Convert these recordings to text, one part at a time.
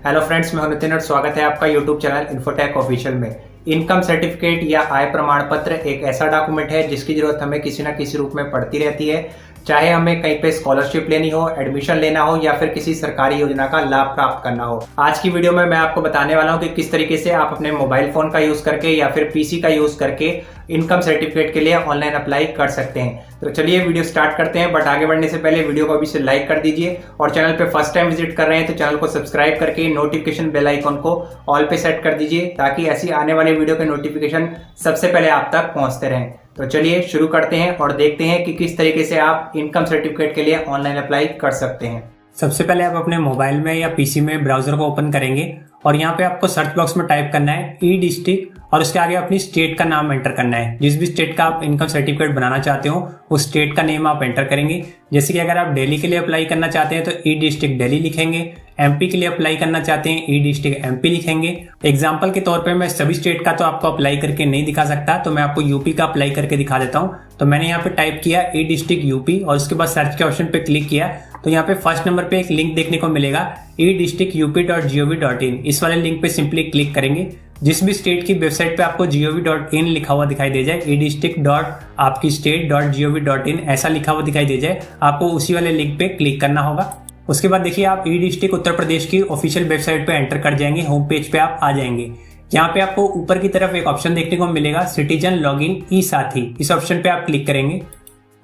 Hello friends, मैं हूं नितिन और स्वागत है आपका यूट्यूब चैनल इन्फोटेक ऑफिशियल में। इनकम सर्टिफिकेट या आय प्रमाण पत्र एक ऐसा डॉक्यूमेंट है जिसकी जरूरत हमें किसी न किसी रूप में पड़ती रहती है, चाहे हमें कहीं पे स्कॉलरशिप लेनी हो, एडमिशन लेना हो या फिर किसी सरकारी योजना का लाभ प्राप्त करना हो। आज की वीडियो में मैं आपको बताने वाला हूं कि किस तरीके से आप अपने मोबाइल फोन का यूज करके या फिर पीसी का यूज करके इनकम सर्टिफिकेट के लिए ऑनलाइन अप्लाई कर सकते हैं। तो चलिए वीडियो स्टार्ट करते हैं, बट आगे बढ़ने से पहले वीडियो को अभी से लाइक कर दीजिए और चैनल पे फर्स्ट टाइम विजिट कर रहे हैं तो चैनल को सब्सक्राइब करके नोटिफिकेशन बेल आइकन को ऑल पे सेट कर दीजिए ताकि ऐसी आने वाली वीडियो के नोटिफिकेशन सबसे पहले आप तक पहुंचते रहें। तो चलिए शुरू करते हैं और देखते हैं कि किस तरीके से आप इनकम सर्टिफिकेट के लिए ऑनलाइन अप्लाई कर सकते हैं। सबसे पहले आप अपने मोबाइल में या पीसी में ब्राउजर को ओपन करेंगे और यहाँ पे आपको सर्च बॉक्स में टाइप करना है ई डिस्ट्रिक्ट और उसके आगे अपनी स्टेट का नाम एंटर करना है। जिस भी स्टेट का आप इनकम सर्टिफिकेट बनाना चाहते हो उस स्टेट का नेम आप एंटर करेंगे। जैसे कि अगर आप दिल्ली के लिए अप्लाई करना चाहते हैं तो ई डिस्ट्रिक्ट दिल्ली लिखेंगे। एमपी के लिए अप्लाई करना चाहते हैं ई डिस्ट्रिक्ट एमपी लिखेंगे। एग्जाम्पल के तौर पे मैं सभी स्टेट का तो आपको अप्लाई करके नहीं दिखा सकता, तो मैं आपको यूपी का अप्लाई करके दिखा देता हूँ। तो मैंने यहाँ पे टाइप किया ई डिस्ट्रिक्ट यूपी और उसके बाद सर्च के ऑप्शन पे क्लिक किया तो यहाँ पे फर्स्ट नंबर पे एक लिंक देखने को मिलेगा e-districtup.gov.in। इस वाले लिंक पे सिंपली क्लिक करेंगे। जिस भी स्टेट की वेबसाइट पे आपको gov.in लिखा हुआ दिखाई दे जाए, e-district.आपकी-state.gov.in ऐसा लिखा हुआ दिखाई दे जाए, आपको उसी वाले लिंक पे क्लिक करना होगा। उसके बाद देखिए आप ई डिस्ट्रिक्ट उत्तर प्रदेश की ऑफिशियल वेबसाइट पे एंटर कर जाएंगे। होम पेज पे आप आ जाएंगे। यहाँ पे आपको ऊपर की तरफ एक ऑप्शन देखने को मिलेगा सिटीजन लॉगिन ई साथी। इस ऑप्शन पे आप क्लिक करेंगे।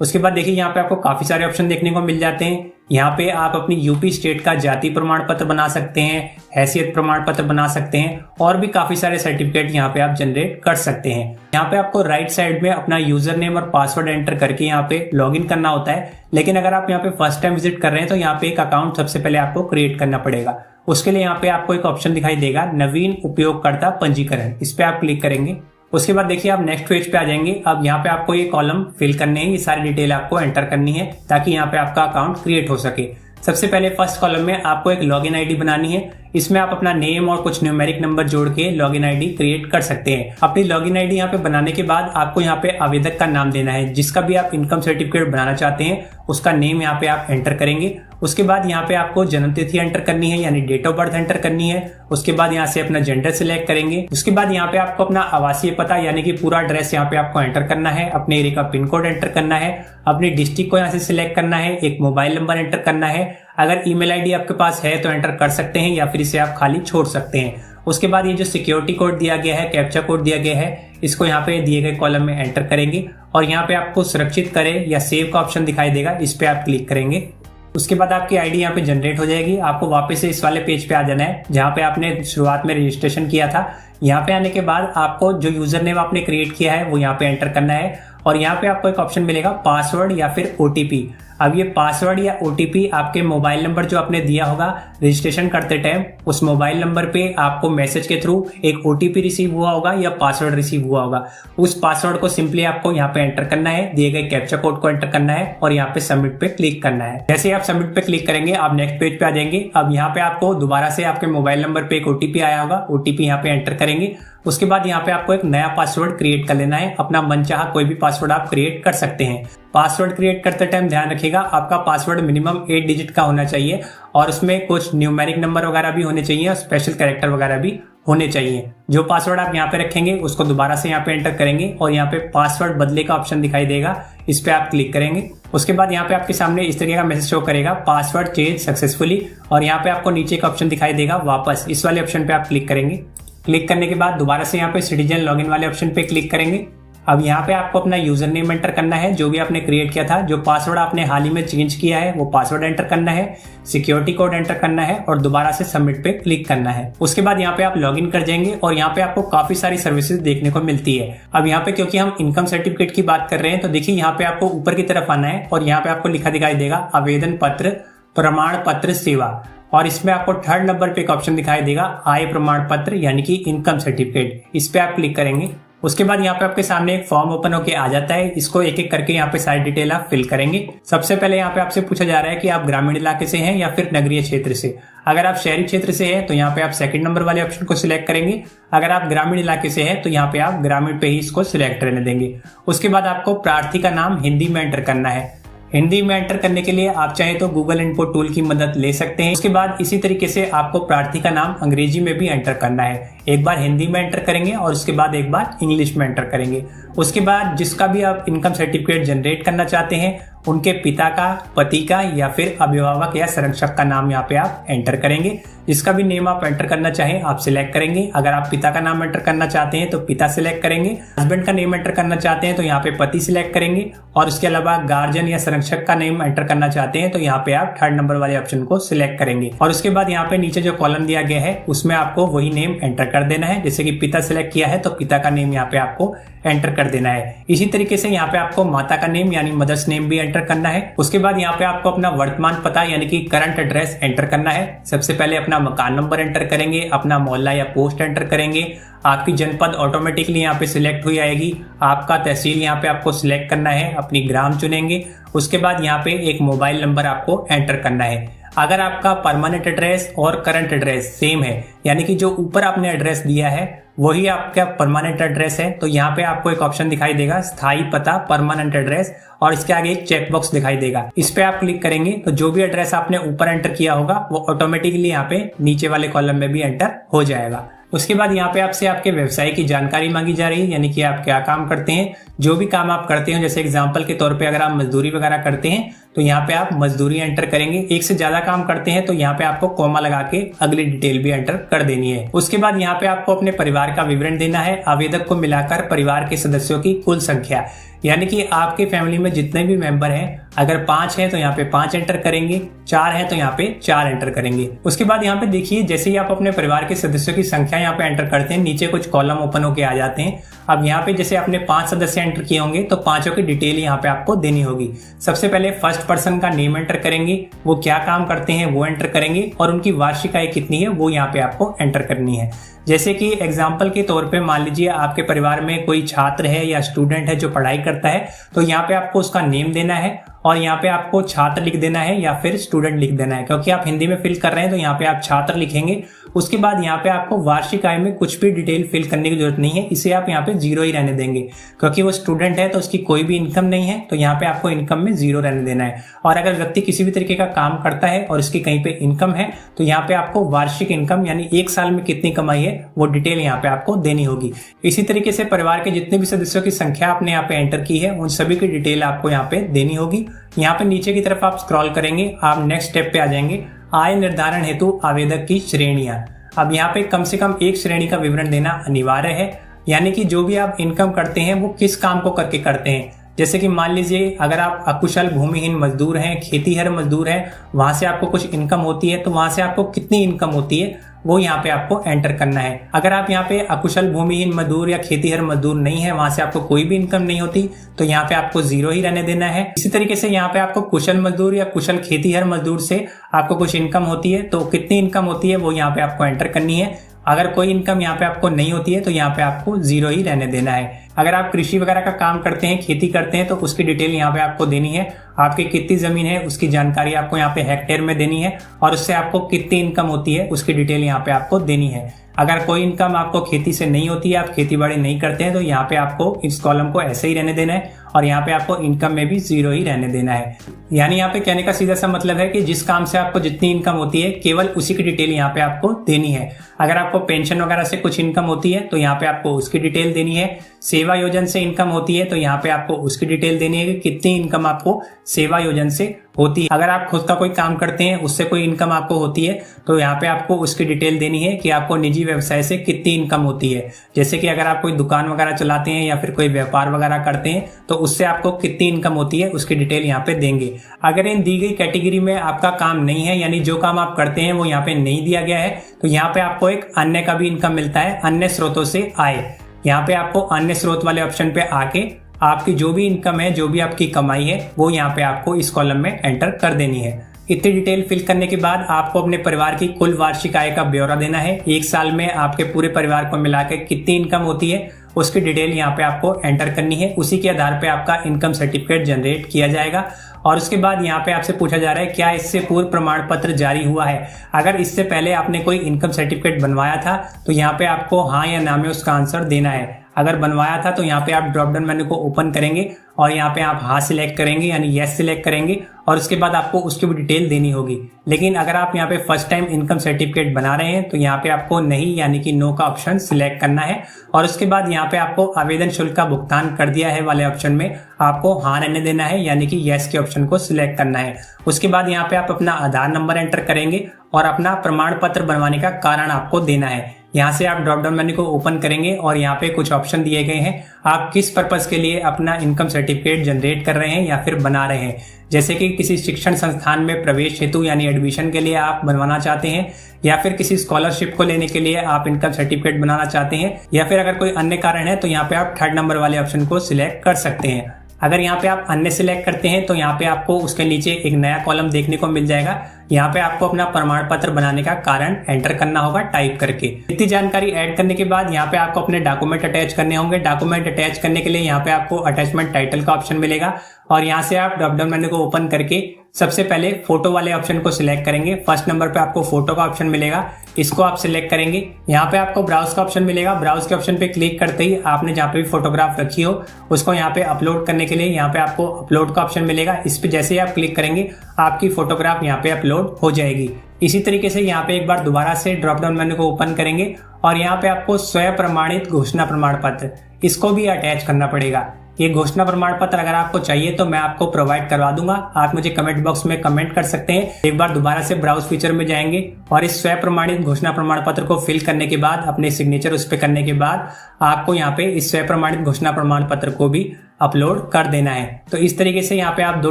उसके बाद देखिए यहाँ पे आपको काफी सारे ऑप्शन देखने को मिल जाते हैं। यहाँ पे आप अपनी यूपी स्टेट का जाति प्रमाण पत्र बना सकते हैं, हैसियत प्रमाण पत्र बना सकते हैं और भी काफी सारे सर्टिफिकेट यहाँ पे आप जनरेट कर सकते हैं। यहाँ पे आपको राइट साइड में अपना यूजर नेम और पासवर्ड एंटर करके यहाँ पे लॉगिन करना होता है। लेकिन अगर आप यहाँ पे फर्स्ट टाइम विजिट कर रहे हैं तो यहाँ पे एक अकाउंट सबसे पहले आपको क्रिएट करना पड़ेगा। उसके लिए यहाँ पे आपको एक ऑप्शन दिखाई देगा नवीन उपयोगकर्ता पंजीकरण। इस पे आप क्लिक करेंगे। उसके बाद देखिए आप नेक्स्ट पेज पे आ जाएंगे। अब यहाँ पे आपको ये कॉलम फिल करने हैं, ये सारी डिटेल आपको एंटर करनी है ताकि यहाँ पे आपका अकाउंट क्रिएट हो सके। सबसे पहले फर्स्ट कॉलम में आपको एक लॉगिन आईडी बनानी है। इसमें आप अपना नेम और कुछ न्यूमेरिक नंबर जोड़ के लॉगिन आईडी क्रिएट कर सकते हैं। अपनी लॉगिन आईडी यहाँ पे बनाने के बाद आपको यहाँ पे आवेदक का नाम देना है। जिसका भी आप इनकम सर्टिफिकेट बनाना चाहते हैं उसका नेम यहाँ पे आप एंटर करेंगे। उसके बाद यहाँ पे आपको जन्म तिथि एंटर करनी है, यानी डेट ऑफ बर्थ एंटर करनी है। उसके बाद यहाँ से अपना जेंडर सिलेक्ट करेंगे। उसके बाद यहाँ पे आपको अपना आवासीय पता यानी कि पूरा एड्रेस यहाँ पे आपको एंटर करना है। अपने एरिया का पिन कोड एंटर करना है। अपनी डिस्ट्रिक्ट को यहाँ से सिलेक्ट करना है। एक मोबाइल नंबर एंटर करना है। अगर ईमेल आईडी आपके पास है तो एंटर कर सकते हैं या फिर इसे आप खाली छोड़ सकते हैं। उसके बाद ये जो सिक्योरिटी कोड दिया गया है, कैप्चा कोड दिया गया है, इसको यहाँ पे दिए गए कॉलम में एंटर करेंगे और यहाँ पे आपको सुरक्षित करें या सेव का ऑप्शन दिखाई देगा, इस पे आप क्लिक करेंगे। उसके बाद आपकी आईडी यहाँ पे जनरेट हो जाएगी। आपको वापस से इस वाले पेज पे आ जाना है जहाँ पे आपने शुरुआत में रजिस्ट्रेशन किया था। यहाँ पे आने के बाद आपको जो यूजर नेम आपने क्रिएट किया है वो यहाँ पे एंटर करना है और यहाँ पे आपको एक ऑप्शन मिलेगा पासवर्ड या फिर ओटीपी। अब ये पासवर्ड या ओटीपी आपके मोबाइल नंबर जो आपने दिया होगा रजिस्ट्रेशन करते टाइम, उस मोबाइल नंबर पे आपको मैसेज के थ्रू एक ओटीपी रिसीव हुआ होगा या पासवर्ड रिसीव हुआ होगा। उस पासवर्ड को सिंपली आपको यहाँ पे एंटर करना है, दिए गए कैप्चा कोड को एंटर करना है और यहाँ पे सबमिट पे क्लिक करना है। जैसे आप सबमिट पे क्लिक करेंगे आप नेक्स्ट पेज पे आ जाएंगे। अब यहाँ पे आपको दोबारा से आपके मोबाइल नंबर पे एक ओटीपी आया होगा, ओटीपी यहाँ पे एंटर करेंगे। उसके बाद यहाँ पे आपको एक नया पासवर्ड क्रिएट कर लेना है। अपना मनचाहा कोई भी पासवर्ड आप क्रिएट कर सकते हैं। पासवर्ड क्रिएट करते टाइम ध्यान रखिएगा आपका पासवर्ड मिनिमम 8 डिजिट का होना चाहिए और उसमें कुछ न्यूमेरिक नंबर वगैरह भी होने चाहिए और स्पेशल कैरेक्टर वगैरह भी होने चाहिए। जो पासवर्ड आप यहाँ पे रखेंगे उसको दोबारा से यहाँ पे एंटर करेंगे और यहाँ पे पासवर्ड बदले का ऑप्शन दिखाई देगा, इस पे आप क्लिक करेंगे। उसके बाद यहाँ पे आपके सामने इस तरीके का मैसेज शो करेगा पासवर्ड चेंज सक्सेसफुली और यहाँ पे आपको नीचे का ऑप्शन दिखाई देगा वापस, इस वाले ऑप्शन पे आप क्लिक करेंगे। क्लिक करने के बाद दोबारा से यहाँ पे सिटीजन लॉगिन वाले ऑप्शन पे क्लिक करेंगे। अब यहाँ पे आपको अपना यूजर नेम एंटर करना है जो भी आपने क्रिएट किया था। जो पासवर्ड आपने हाल ही में चेंज किया है वो पासवर्ड एंटर करना है, सिक्योरिटी कोड एंटर करना है और दोबारा से सबमिट पे क्लिक करना है। उसके बाद यहाँ पे आप लॉगिन कर जाएंगे और यहाँ पे आपको काफी सारी सर्विसेज देखने को मिलती है। अब यहाँ पे क्योंकि हम इनकम सर्टिफिकेट की बात कर रहे हैं तो देखिए यहाँ पे आपको ऊपर की तरफ आना है और यहाँ पे आपको लिखा दिखाई देगा आवेदन पत्र प्रमाण पत्र सेवा और इसमें आपको थर्ड नंबर पे एक ऑप्शन दिखाई देगा आय प्रमाण पत्र यानी कि इनकम सर्टिफिकेट। इस पे आप क्लिक करेंगे। उसके बाद यहाँ पे आपके सामने एक फॉर्म ओपन होके आ जाता है। इसको एक एक करके यहाँ पे सारी डिटेल आप फिल करेंगे। सबसे पहले यहाँ पे आपसे पूछा जा रहा है कि आप ग्रामीण इलाके से हैं या फिर नगरीय क्षेत्र से। अगर आप शहरी क्षेत्र से हैं तो यहाँ पे आप सेकंड नंबर वाले ऑप्शन को सिलेक्ट करेंगे। अगर आप ग्रामीण इलाके से हैं तो यहाँ पे आप ग्रामीण पे ही इसको सिलेक्ट रहने देंगे। उसके बाद आपको प्रार्थी का नाम हिंदी में एंटर करना है। हिंदी में एंटर करने के लिए आप चाहे तो गूगल इनपुट टूल की मदद ले सकते हैं। उसके बाद इसी तरीके से आपको प्रार्थी का नाम अंग्रेजी में भी एंटर करना है। एक बार हिंदी में एंटर करेंगे और उसके बाद एक बार इंग्लिश में एंटर करेंगे। उसके बाद जिसका भी आप इनकम सर्टिफिकेट जनरेट करना चाहते हैं उनके पिता का, पति का या फिर अभिभावक या संरक्षक का नाम यहाँ पे आप एंटर करेंगे। जिसका भी नेम आप एंटर करना चाहें आप सिलेक्ट करेंगे। अगर आप पिता का नाम एंटर करना चाहते हैं तो पिता सिलेक्ट करेंगे। हस्बैंड का नेम एंटर करना चाहते हैं तो यहाँ पे पति सिलेक्ट करेंगे। और उसके अलावा गार्जियन या संरक्षक का नेम एंटर करना चाहते हैं तो यहाँ पे आप 3rd नंबर वाले ऑप्शन को सिलेक्ट करेंगे। और उसके बाद यहाँ पे नीचे जो कॉलम दिया गया है उसमें आपको वही नेम एंटर कर देना है। जैसे कि पिता सिलेक्ट किया है तो पिता का नेम यहाँ पे आपको एंटर कर देना है। इसी तरीके से यहाँ पे आपको माता का नेम यानी मदर्स नेम भी एंटर करना है। उसके बाद यहाँ पे आपको अपना वर्तमान पता यानी कि करंट एड्रेस एंटर करना है। सबसे पहले अपना मकान नंबर एंटर करेंगे, अपना मोहल्ला या पोस्ट एंटर करेंगे। आपकी जनपद ऑटोमेटिकली यहाँ पे सिलेक्ट हुई आएगी। आपका तहसील यहाँ पे आपको सिलेक्ट करना है, अपनी ग्राम चुनेंगे। उसके बाद यहाँ पे एक मोबाइल नंबर आपको एंटर करना है। अगर आपका परमानेंट एड्रेस और करंट एड्रेस सेम है यानी कि जो ऊपर आपने एड्रेस दिया है वही आपका परमानेंट एड्रेस है तो यहाँ पे आपको एक ऑप्शन दिखाई देगा स्थायी पता परमानेंट एड्रेस और इसके आगे एक चेक बॉक्स दिखाई देगा। इस पे आप क्लिक करेंगे तो जो भी एड्रेस आपने ऊपर एंटर किया होगा वो ऑटोमेटिकली यहाँ पे नीचे वाले कॉलम में भी एंटर हो जाएगा। उसके बाद यहाँ पे आपसे आपके व्यवसाय की जानकारी मांगी जा रही है यानी कि आप क्या काम करते हैं। जो भी काम आप करते हैं जैसे एग्जांपल के तौर पे अगर आप मजदूरी वगैरह करते हैं तो यहाँ पे आप मजदूरी एंटर करेंगे। एक से ज्यादा काम करते हैं तो यहाँ पे आपको कॉमा लगा के अगली डिटेल भी एंटर कर देनी है। उसके बाद यहाँ पे आपको अपने परिवार का विवरण देना है। आवेदक को मिलाकर परिवार के सदस्यों की कुल संख्या यानी कि आपके फैमिली में जितने भी मेंबर हैं अगर 5 हैं तो यहाँ पे 5 एंटर करेंगे, 4 हैं तो यहाँ पे 4 एंटर करेंगे। उसके बाद यहाँ पे देखिए जैसे ही आप अपने परिवार के सदस्यों की संख्या यहाँ पे एंटर करते हैं नीचे कुछ कॉलम ओपन होके आ जाते हैं। अब यहाँ पे जैसे आपने 5 सदस्य एंटर किए होंगे तो 5 की डिटेल यहाँ पे आपको देनी होगी। सबसे पहले फर्स्ट पर्सन का नेम एंटर करेंगे, वो क्या काम करते हैं वो एंटर करेंगे और उनकी वार्षिक आय कितनी है वो यहाँ पे आपको एंटर करनी है। जैसे कि एग्जाम्पल के तौर पे मान लीजिए आपके परिवार में कोई छात्र है या स्टूडेंट है जो पढ़ाई करता है तो यहाँ पे आपको उसका नेम देना है और यहाँ पे आपको छात्र लिख देना है या फिर स्टूडेंट लिख देना है। क्योंकि आप हिंदी में फिल कर रहे हैं तो यहाँ पे आप छात्र लिखेंगे। उसके बाद यहाँ पे आपको वार्षिक आय में कुछ भी डिटेल फिल करने की जरूरत नहीं है, इसे आप यहाँ पे 0 ही रहने देंगे। क्योंकि वो स्टूडेंट है तो उसकी कोई भी इनकम नहीं है तो यहाँ पे आपको इनकम में 0 रहने देना है। और अगर व्यक्ति किसी भी तरीके का काम करता है और उसकी कहीं पे इनकम है तो यहाँ पे आपको वार्षिक इनकम यानी 1 साल में कितनी कमाई है वो डिटेल यहाँ पे आपको देनी होगी। इसी तरीके से परिवार के जितने भी सदस्यों की संख्या आपने यहाँ पे एंटर की है उन सभी की डिटेल आपको यहाँ पे देनी होगी। यहाँ पे नीचे की तरफ आप स्क्रॉल करेंगे, आप नेक्स्ट स्टेप पे आ जाएंगे, आय निर्धारण हेतु आवेदक की श्रेणियां। अब यहाँ पे कम से कम एक श्रेणी का विवरण देना अनिवार्य है यानी कि जो भी आप इनकम करते हैं वो किस काम को करके करते हैं। जैसे कि मान लीजिए अगर आप अकुशल भूमिहीन मजदूर हैं, खेतीहर मजदूर हैं, वहां से आपको कुछ इनकम होती है तो वहां से आपको कितनी इनकम होती है वो यहाँ पे आपको एंटर करना है। अगर आप यहाँ पे अकुशल भूमिहीन मजदूर या खेतीहर मजदूर नहीं है, वहां से आपको कोई भी इनकम नहीं होती तो यहाँ पे आपको 0 ही रहने देना है। इसी तरीके से यहाँ पे आपको कुशल मजदूर या कुशल खेतीहर मजदूर से आपको कुछ इनकम होती है तो कितनी इनकम होती है वो यहाँ पे आपको एंटर करनी है। अगर कोई इनकम यहाँ पे आपको नहीं होती है तो यहाँ पे आपको 0 ही रहने देना है। अगर आप कृषि वगैरह का काम करते हैं, खेती करते हैं तो उसकी डिटेल यहाँ पे आपको देनी है। आपकी कितनी जमीन है उसकी जानकारी आपको यहाँ पे हेक्टेयर में देनी है और उससे आपको कितनी इनकम होती है उसकी डिटेल यहाँ पे आपको देनी है। अगर कोई इनकम आपको खेती से नहीं होती है, आप खेती बाड़ी नहीं करते हैं तो यहाँ पे आपको इस कॉलम को ऐसे ही रहने देना है और यहाँ पे आपको इनकम में भी 0 ही रहने देना है। यानी यहाँ पे कहने का सीधा सा मतलब है कि जिस काम से आपको जितनी इनकम होती है केवल उसी की डिटेल यहाँ पे आपको देनी है। अगर आपको पेंशन वगैरह से कुछ इनकम होती है तो यहाँ पे आपको उसकी डिटेल देनी है। सेवा योजन से इनकम होती है तो यहाँ पे आपको उसकी डिटेल देनी है कि कितनी इनकम आपको सेवा योजन से होती है। अगर आप खुद का कोई काम करते हैं उससे कोई इनकम आपको होती है तो यहाँ पे आपको उसकी डिटेल देनी है कि आपको निजी व्यवसाय से कितनी इनकम होती है। जैसे कि अगर आप कोई दुकान वगैरह चलाते हैं या फिर कोई व्यापार वगैरह करते हैं तो उससे आपको कितनी इनकम होती है उसकी डिटेल यहाँ पे देंगे। अगर इन दी गई कैटेगरी में आपका काम नहीं है यानी जो काम आप करते हैं वो यहाँ पे नहीं दिया गया है तो यहाँ पे आपको एक अन्य का भी इनकम मिलता है, अन्य स्रोतों से आय। यहाँ पे आपको अन्य स्रोत वाले ऑप्शन पे आके आपकी जो भी इनकम है, जो भी आपकी कमाई है वो यहाँ पे आपको इस कॉलम में एंटर कर देनी है। इतनी डिटेल फिल करने के बाद आपको अपने परिवार की कुल वार्षिक आय का ब्यौरा देना है। 1 साल में आपके पूरे परिवार को मिलाकर कितनी इनकम होती है उसकी डिटेल यहाँ पे आपको एंटर करनी है। उसी के आधार पे आपका इनकम सर्टिफिकेट जनरेट किया जाएगा और उसके बाद यहाँ पे आपसे पूछा जा रहा है क्या इससे पूर्व प्रमाण पत्र जारी हुआ है। अगर इससे पहले आपने कोई इनकम सर्टिफिकेट बनवाया था तो यहाँ पे आपको हाँ या ना में उसका आंसर देना है। अगर बनवाया था तो यहाँ पे आप ड्रॉप डाउन मेन्यू को ओपन करेंगे और यहाँ पे आप हाँ सिलेक्ट करेंगे यानी यस सिलेक्ट करेंगे और उसके बाद आपको उसकी भी डिटेल देनी होगी। लेकिन अगर आप यहाँ पे फर्स्ट टाइम इनकम सर्टिफिकेट बना रहे हैं तो यहाँ पे आपको नहीं यानी कि नो का ऑप्शन सिलेक्ट करना है और उसके बाद यहाँ पे आपको आवेदन शुल्क का भुगतान कर दिया है वाले ऑप्शन में आपको हाँ रहने देना है यानी कि यस के ऑप्शन को सिलेक्ट करना है। उसके बाद यहाँ पे आप अपना आधार नंबर एंटर करेंगे और अपना प्रमाण पत्र बनवाने का कारण आपको देना है। यहाँ से आप ड्रॉप डाउन मेन्यू को ओपन करेंगे और यहाँ पे कुछ ऑप्शन दिए गए हैं, आप किस पर्पस के लिए अपना इनकम सर्टिफिकेट जनरेट कर रहे हैं या फिर बना रहे हैं। जैसे कि किसी शिक्षण संस्थान में प्रवेश हेतु यानी एडमिशन के लिए आप बनवाना चाहते हैं या फिर किसी स्कॉलरशिप को लेने के लिए आप इनकम सर्टिफिकेट बनाना चाहते हैं या फिर अगर कोई अन्य कारण है तो यहाँ पे आप 3rd नंबर वाले ऑप्शन को सिलेक्ट कर सकते हैं। अगर यहाँ पे आप अन्य सिलेक्ट करते हैं तो यहाँ पे आपको उसके नीचे एक नया कॉलम देखने को मिल जाएगा। यहाँ पे आपको अपना प्रमाण पत्र बनाने का कारण एंटर करना होगा टाइप करके। इतनी जानकारी ऐड करने के बाद यहाँ पे आपको अपने डॉक्यूमेंट अटैच करने होंगे। डॉक्यूमेंट अटैच करने के लिए यहाँ पे आपको अटैचमेंट टाइटल का ऑप्शन मिलेगा और यहाँ से आप ड्रॉप डाउन मेन्यू को ओपन करके सबसे पहले फोटो वाले ऑप्शन को सिलेक्ट करेंगे। 1st नंबर पे आपको फोटो का ऑप्शन मिलेगा, इसको आप सिलेक्ट करेंगे। यहाँ पे आपको ब्राउज का ऑप्शन मिलेगा, ब्राउज के ऑप्शन पे क्लिक करते ही आपने जहाँ पे भी फोटोग्राफ रखी हो उसको यहाँ पे अपलोड करने के लिए यहाँ पे आपको अपलोड का ऑप्शन मिलेगा। इस पे जैसे ही आप क्लिक करेंगे आपकी फोटोग्राफ यहाँ पे अपलोड हो जाएगी। इसी तरीके से यहाँ पे एक बार दोबारा से ड्रॉप डाउन मेन्यू को ओपन करेंगे और यहाँ पे आपको स्वयं प्रमाणित घोषणा प्रमाण पत्र इसको भी अटैच करना पड़ेगा। ये घोषणा प्रमाण पत्र अगर आपको चाहिए तो मैं आपको प्रोवाइड करवा दूंगा, आप मुझे कमेंट बॉक्स में कमेंट कर सकते हैं। एक बार दोबारा से ब्राउज फीचर में जाएंगे और इस स्वयं प्रमाणित घोषणा प्रमाण पत्र को फिल करने के बाद अपने सिग्नेचर उस पर करने के बाद आपको यहाँ पे इस स्वयं प्रमाणित घोषणा प्रमाण पत्र को भी अपलोड कर देना है। तो इस तरीके से यहाँ पे आप 2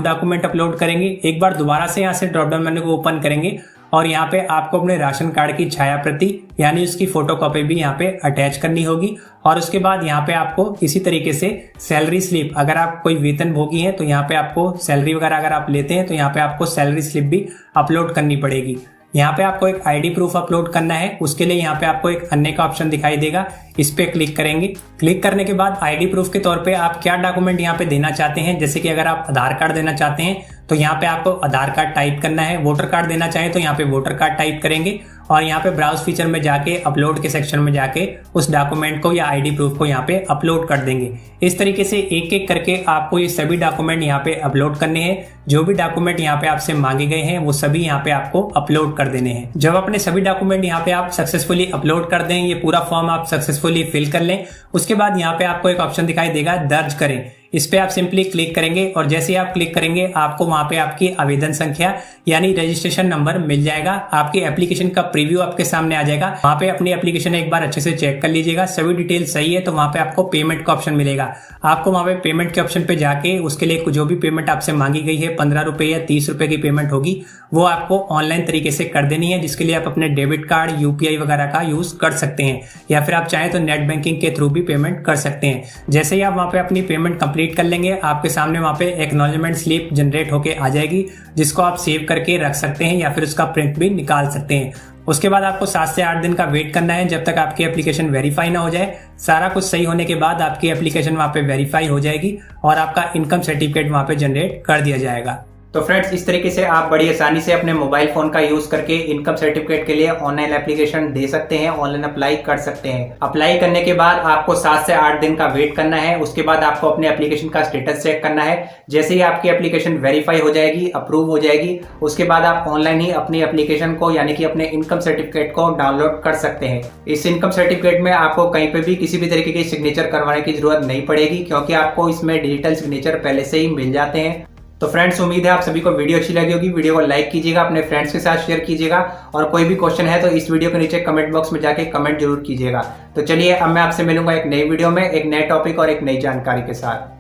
डॉक्यूमेंट अपलोड करेंगे। एक बार दोबारा से यहाँ से ड्रॉप डाउन मेन्यू को ओपन करेंगे और यहाँ पे आपको अपने राशन कार्ड की छाया प्रति यानी उसकी फोटोकॉपी भी यहाँ पे अटैच करनी होगी और उसके बाद यहाँ पे आपको इसी तरीके से सैलरी स्लिप, अगर आप कोई वेतन भोगी हैं तो यहाँ पे आपको सैलरी वगैरह अगर आप लेते हैं तो यहाँ पे आपको सैलरी स्लिप भी अपलोड करनी पड़ेगी। यहाँ पे आपको एक आईडी प्रूफ अपलोड करना है, उसके लिए यहाँ पे आपको एक अन्य का ऑप्शन दिखाई देगा, इस पे क्लिक करेंगे। क्लिक करने के बाद आईडी प्रूफ के तौर पे आप क्या डॉक्यूमेंट यहाँ पे देना चाहते हैं। जैसे कि अगर आप आधार कार्ड देना चाहते हैं तो यहाँ पे आपको आधार कार्ड टाइप करना है, वोटर कार्ड देना चाहें तो यहाँ पे वोटर कार्ड टाइप करेंगे और यहाँ पे ब्राउज फीचर में जाके अपलोड के सेक्शन में जाके उस डॉक्यूमेंट को या आईडी प्रूफ को यहाँ पे अपलोड कर देंगे। इस तरीके से एक एक करके आपको ये सभी डॉक्यूमेंट यहाँ पे अपलोड करने हैं। जो भी डॉक्यूमेंट यहाँ पे आपसे मांगे गए हैं वो सभी यहाँ पे आपको अपलोड कर देने हैं। जब अपने सभी डॉक्यूमेंट यहाँ पे आप सक्सेसफुली अपलोड कर दें, ये पूरा फॉर्म आप सक्सेसफुली फिल कर लें, उसके बाद यहाँ पे आपको एक ऑप्शन दिखाई देगा दर्ज करें, इस पे आप सिंपली क्लिक करेंगे और जैसे ही आप क्लिक करेंगे आपको वहां पे आपकी आवेदन संख्या यानी रजिस्ट्रेशन नंबर मिल जाएगा। आपकी एप्लीकेशन का प्रीव्यू आपके सामने आ जाएगा। वहां पे अपनी एप्लीकेशन एक बार अच्छे से चेक कर लीजिएगा, सभी डिटेल सही है तो वहां पे आपको पेमेंट का ऑप्शन मिलेगा। आपको वहां पे पेमेंट के ऑप्शन पे जाके उसके लिए जो भी पेमेंट आपसे मांगी गई है 15 रुपए या 30 रुपए की पेमेंट होगी वो आपको ऑनलाइन तरीके से कर देनी है, जिसके लिए आप अपने डेबिट कार्ड यूपीआई वगैरह का यूज कर सकते हैं या फिर आप चाहें तो नेट बैंकिंग के थ्रू भी पेमेंट कर सकते हैं। जैसे ही आप वहां पे अपनी पेमेंट कंप्लीट कर लेंगे आपके सामने वहां पे एक्नॉलेजमेंट स्लिप जनरेट होके आ जाएगी, जिसको आप सेव करके रख सकते हैं या फिर उसका प्रिंट भी निकाल सकते हैं। उसके बाद आपको 7 से 8 दिन का वेट करना है जब तक आपकी एप्लीकेशन वेरीफाई ना हो जाए। सारा कुछ सही होने के बाद आपकी एप्लीकेशन वहां पे वेरीफाई हो जाएगी और आपका इनकम सर्टिफिकेट वहां पे जनरेट कर दिया जाएगा। तो फ्रेंड्स, इस तरीके से आप बड़ी आसानी से अपने मोबाइल फोन का यूज करके इनकम सर्टिफिकेट के लिए ऑनलाइन एप्लीकेशन दे सकते हैं, ऑनलाइन अप्लाई कर सकते हैं। अप्लाई करने के बाद आपको 7 से 8 दिन का वेट करना है। उसके बाद आपको अपने एप्लीकेशन का स्टेटस चेक करना है। जैसे ही आपकी एप्लीकेशन वेरीफाई हो जाएगी, अप्रूव हो जाएगी, उसके बाद आप ऑनलाइन ही अपनी एप्लीकेशन को यानी कि अपने इनकम सर्टिफिकेट को डाउनलोड कर सकते हैं। इस इनकम सर्टिफिकेट में आपको कहीं पे भी किसी भी तरीके की सिग्नेचर करवाने की जरूरत नहीं पड़ेगी, क्योंकि आपको इसमें डिजिटल सिग्नेचर पहले से ही मिल जाते हैं। तो फ्रेंड्स, उम्मीद है आप सभी को वीडियो अच्छी लगी होगी। वीडियो को लाइक कीजिएगा, अपने फ्रेंड्स के साथ शेयर कीजिएगा और कोई भी क्वेश्चन है तो इस वीडियो के नीचे कमेंट बॉक्स में जाके कमेंट जरूर कीजिएगा। तो चलिए, अब मैं आपसे मिलूंगा एक नई वीडियो में एक नए टॉपिक और एक नई जानकारी के साथ।